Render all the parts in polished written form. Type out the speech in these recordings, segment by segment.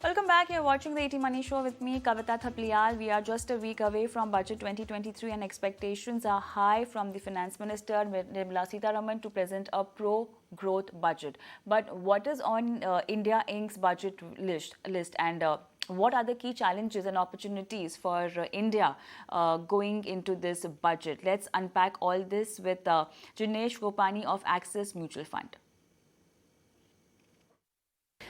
Welcome back. You're watching the 80 Money Show with me, Kavita Thapliyal. We are just a week away from Budget 2023 and expectations are high from the Finance Minister Nirmala Sitharaman to present a pro-growth budget. But what is on India Inc.'s budget list and what are the key challenges and opportunities for India going into this budget? Let's unpack all this with Jinesh Gopani of Axis Mutual Fund.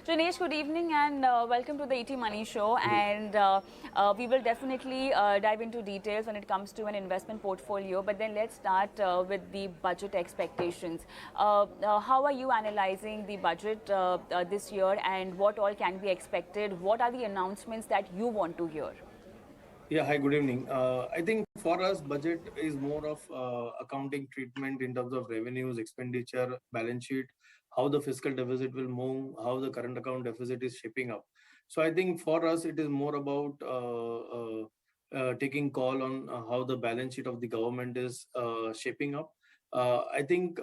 Jinesh, good evening and welcome to the 80 Money Show. And we will definitely dive into details when it comes to an investment portfolio. But then let's start with the budget expectations. How are you analyzing the budget this year and what all can be expected? What are the announcements that you want to hear? Yeah, hi, good evening. I think for us, budget is more of accounting treatment in terms of revenues, expenditure, balance sheet, how the fiscal deficit will move, how the current account deficit is shaping up. So I think for us, it is more about taking call on how the balance sheet of the government is shaping up. I think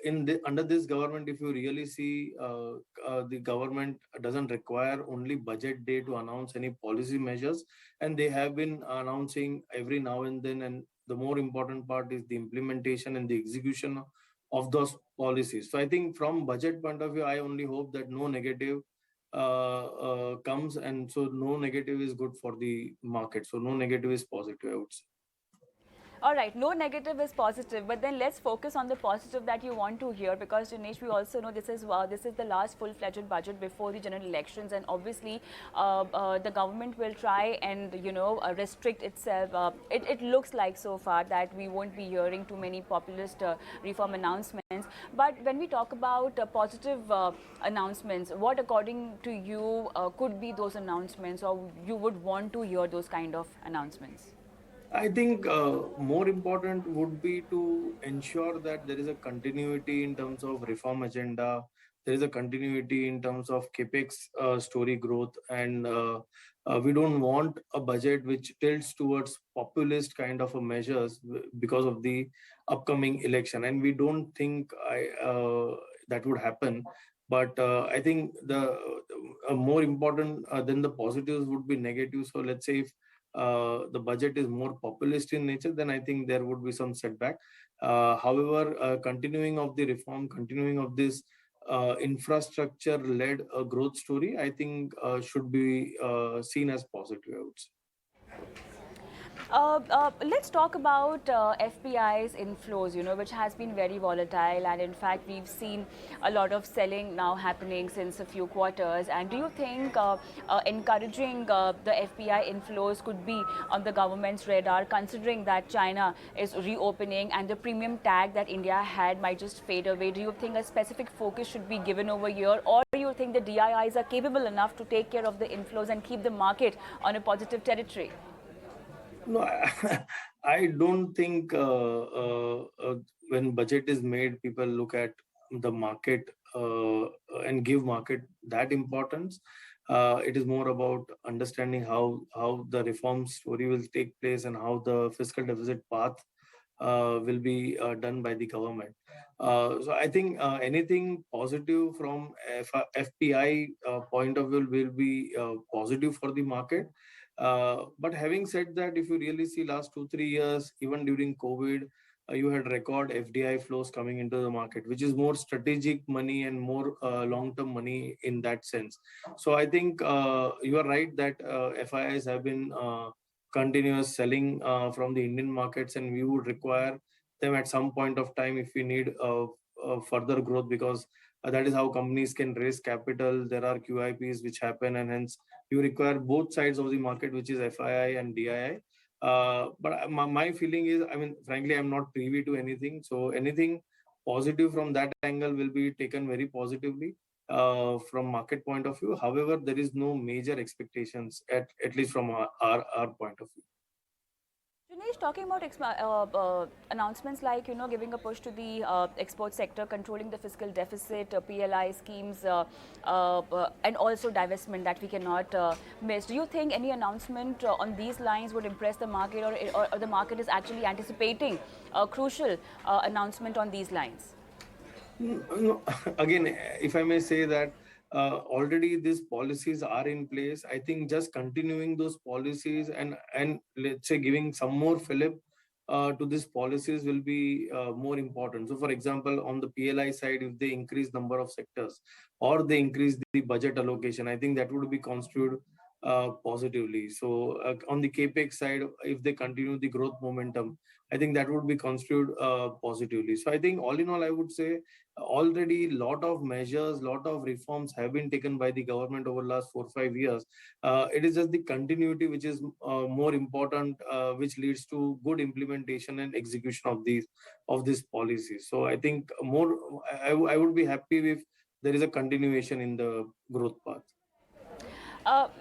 under this government, if you really see, the government doesn't require only budget day to announce any policy measures, and they have been announcing every now and then. And the more important part is the implementation and the execution of those policies. So I think from budget point of view, I only hope that no negative comes, and so no negative is good for the market. So no negative is positive, I would say. All right, no negative is positive, but then let's focus on the positive that you want to hear, because Jinesh, we also know this is the last full-fledged budget before the general elections, and obviously the government will try and restrict itself. It looks like so far that we won't be hearing too many populist reform announcements. But when we talk about positive announcements, what according to you could be those announcements, or you would want to hear those kind of announcements? I think more important would be to ensure that there is a continuity in terms of reform agenda. There is a continuity in terms of capex story growth, and we don't want a budget which tilts towards populist kind of a measures because of the upcoming election. And we don't think that would happen. But I think the more important than the positives would be negatives. So let's say if the budget is more populist in nature, then I think there would be some setback. However, continuing of the reform, continuing of this infrastructure-led growth story, I think should be seen as positive, I would say. Let's talk about FPI's inflows, which has been very volatile, and in fact we've seen a lot of selling now happening since a few quarters. And do you think encouraging the FPI inflows could be on the government's radar, considering that China is reopening and the premium tag that India had might just fade away? Do you think a specific focus should be given over here, or do you think the DIIs are capable enough to take care of the inflows and keep the market on a positive territory? No, I don't think when budget is made, people look at the market and give market that importance. It is more about understanding how the reform story will take place and how the fiscal deficit path will be done by the government. So I think anything positive from FPI point of view will be positive for the market. But having said that, if you really see last 2-3 years, even during COVID, you had record FDI flows coming into the market, which is more strategic money and more long-term money in that sense. So I think you are right that FIIs have been continuous selling from the Indian markets, and we would require them at some point of time if we need further growth, because that is how companies can raise capital. There are QIPs which happen, and hence you require both sides of the market, which is FII and DII. But my feeling is, I mean, frankly, I'm not privy to anything. So anything positive from that angle will be taken very positively from market point of view. However, there is no major expectations, at least from our point of view. Jinesh, talking about announcements like, giving a push to the export sector, controlling the fiscal deficit, PLI schemes, and also divestment that we cannot miss. Do you think any announcement on these lines would impress the market, or the market is actually anticipating a crucial announcement on these lines? No, again, if I may say that already these policies are in place. I think just continuing those policies and let's say giving some more fillip to these policies will be more important. So, for example, on the PLI side, if they increase number of sectors or they increase the budget allocation, I think that would be construed positively. So, on the capex side, if they continue the growth momentum, I think that would be construed positively. So, I think all in all, I would say already lot of measures, lot of reforms have been taken by the government over last 4 5 years. It is just the continuity which is more important, which leads to good implementation and execution of these policies. So I think more, I would be happy if there is a continuation in the growth path.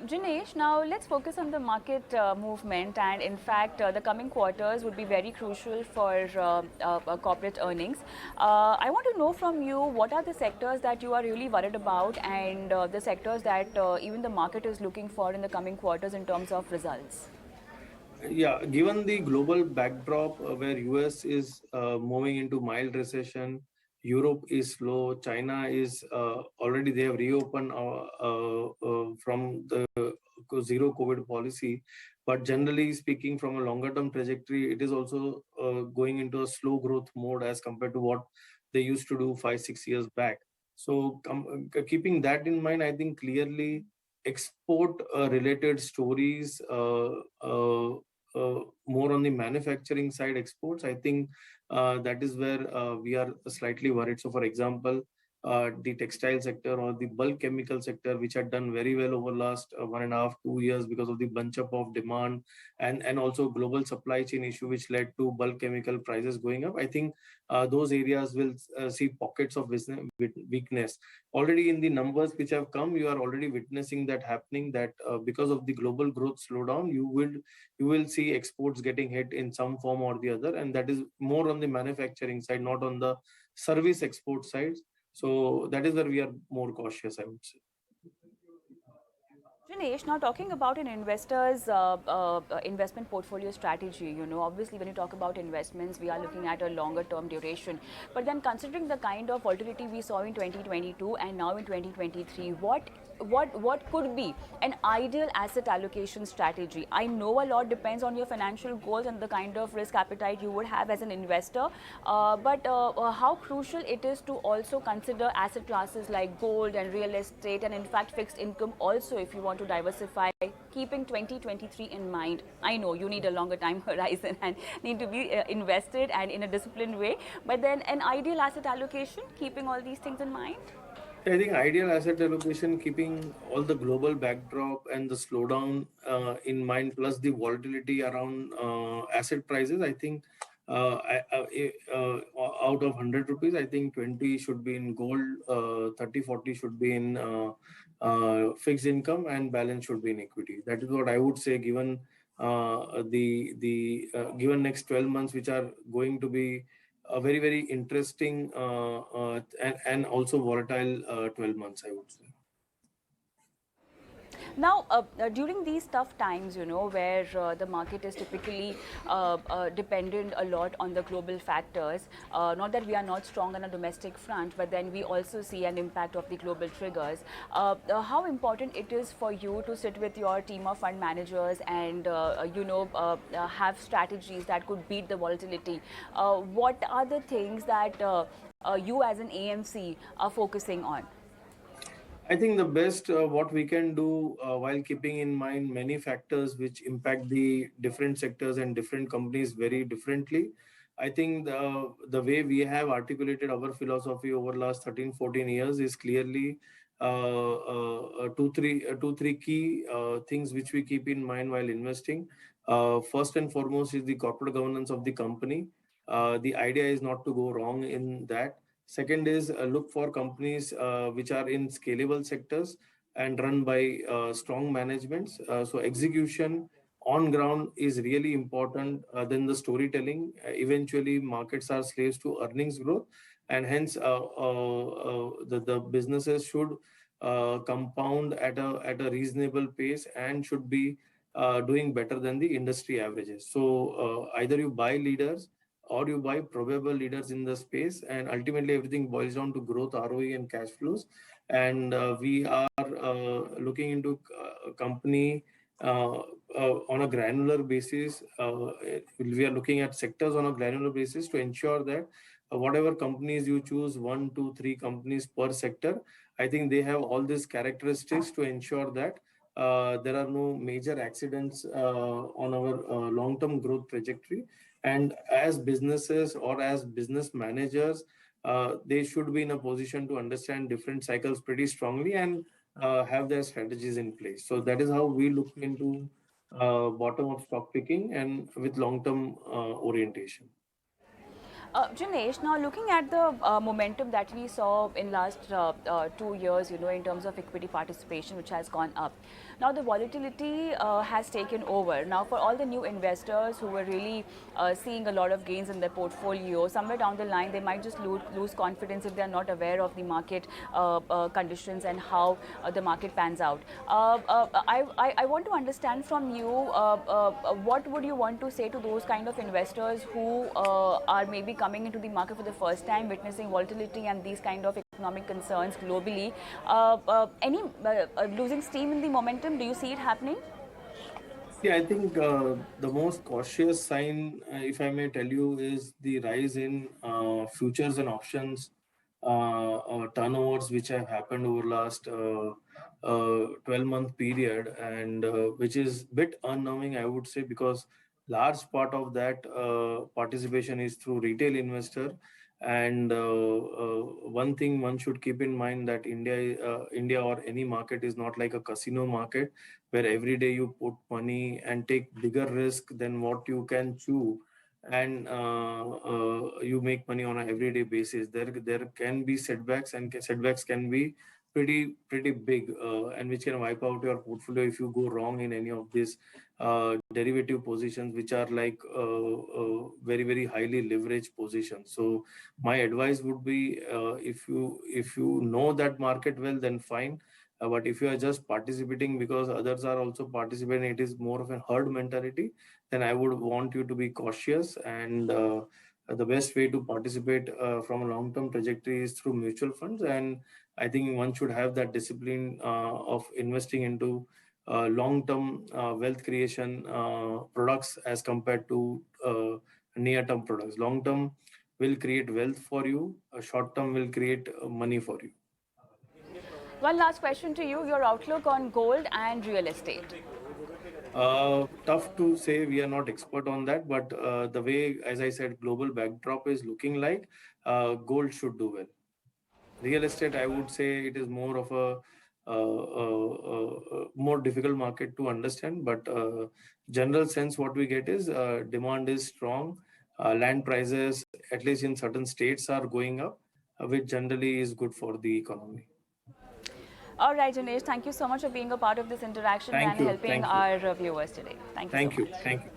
Jinesh, now let's focus on the market movement, and in fact, the coming quarters would be very crucial for corporate earnings. I want to know from you what are the sectors that you are really worried about, and the sectors that even the market is looking for in the coming quarters in terms of results. Yeah, given the global backdrop where US is moving into mild recession, Europe is slow, China is already they have reopened from the zero COVID policy. But generally speaking, from a longer term trajectory, it is also going into a slow growth mode as compared to what they used to do 5 6 years back. So keeping that in mind, I think clearly export related stories more on the manufacturing side exports, I think that is where we are slightly worried. So, for example, the textile sector or the bulk chemical sector, which had done very well over last 1.5 2 years because of the bunch up of demand and also global supply chain issue, which led to bulk chemical prices going up. I think those areas will see pockets of business weakness. Already in the numbers which have come, you are already witnessing that happening. That because of the global growth slowdown, you will see exports getting hit in some form or the other, and that is more on the manufacturing side, not on the service export side. So that is where we are more cautious, I would say. Jinesh, now talking about an investor's investment portfolio strategy, obviously when you talk about investments, we are looking at a longer term duration. But then considering the kind of volatility we saw in 2022 and now in 2023, what could be an ideal asset allocation strategy? I know a lot depends on your financial goals and the kind of risk appetite you would have as an investor, but how crucial it is to also consider asset classes like gold and real estate and in fact fixed income also if you want to diversify, keeping 2023 in mind. I know you need a longer time horizon and need to be invested and in a disciplined way, but then an ideal asset allocation, keeping all these things in mind? I think ideal asset allocation, keeping all the global backdrop and the slowdown in mind, plus the volatility around asset prices. I think out of 100 rupees, I think 20 should be in gold, 30 40 should be in fixed income, and balance should be in equity. That is what I would say, given given next 12 months, which are going to be a very very interesting and also volatile 12 months, I would say. Now, during these tough times, where the market is typically dependent a lot on the global factors, not that we are not strong on a domestic front, but then we also see an impact of the global triggers. How important it is for you to sit with your team of fund managers and, have strategies that could beat the volatility? What are the things that you as an AMC are focusing on? I think the best what we can do while keeping in mind many factors which impact the different sectors and different companies very differently. I think the way we have articulated our philosophy over last 13 14 years is clearly two three key things which we keep in mind while investing. First and foremost is the corporate governance of the company. The idea is not to go wrong in that. Second is look for companies which are in scalable sectors and run by strong managements. So execution on ground is really important. Then the storytelling. Eventually, markets are slaves to earnings growth, and hence the businesses should compound at a reasonable pace and should be doing better than the industry averages. So either you buy leaders or you buy probable leaders in the space, and ultimately everything boils down to growth, ROE, and cash flows. and we are looking into a company on a granular basis. We are looking at sectors on a granular basis to ensure that whatever companies you choose, 1, 2, 3 companies per sector, I think they have all these characteristics to ensure that there are no major accidents on our long-term growth trajectory. And as businesses or as business managers, they should be in a position to understand different cycles pretty strongly and have their strategies in place. So that is how we look into bottom-up stock picking and with long-term orientation. Jinesh, now looking at the momentum that we saw in last 2 years, in terms of equity participation, which has gone up. Now the volatility has taken over. Now for all the new investors who were really seeing a lot of gains in their portfolio, somewhere down the line they might just lose confidence if they are not aware of the market conditions and how the market pans out. I want to understand from you, what would you want to say to those kind of investors who are maybe coming into the market for the first time, witnessing volatility and these kind of economic concerns globally? Any losing steam in the momentum? Do you see it happening? See, I think the most cautious sign, if I may tell you, is the rise in futures and options turnovers, which have happened over last 12-month period, and which is bit unnerving, I would say, because large part of that participation is through retail investor. And one thing one should keep in mind that India or any market is not like a casino market where every day you put money and take bigger risk than what you can chew, and you make money on an everyday basis. There can be setbacks, and setbacks can be pretty big, and which can wipe out your portfolio if you go wrong in any of these derivative positions, which are like very highly leveraged positions. So my advice would be, if you know that market well, then fine. But if you are just participating because others are also participating, it is more of a herd mentality, then I would want you to be cautious. And the best way to participate from a long-term trajectory is through mutual funds. And I think one should have that discipline of investing into long-term wealth creation products as compared to near-term products. Long-term will create wealth for you. Short-term will create money for you. One last question to you: your outlook on gold and real estate. Tough to say. We are not expert on that, but the way, as I said, global backdrop is looking like, gold should do well. Real estate, I would say, it is more of a more difficult market to understand. But general sense, what we get is demand is strong. Land prices, at least in certain states, are going up, which generally is good for the economy. All right, Jinesh, thank you so much for being a part of this interaction Thank and you. helping Thank you. our viewers today. Thank you so Thank you. much. Thank you.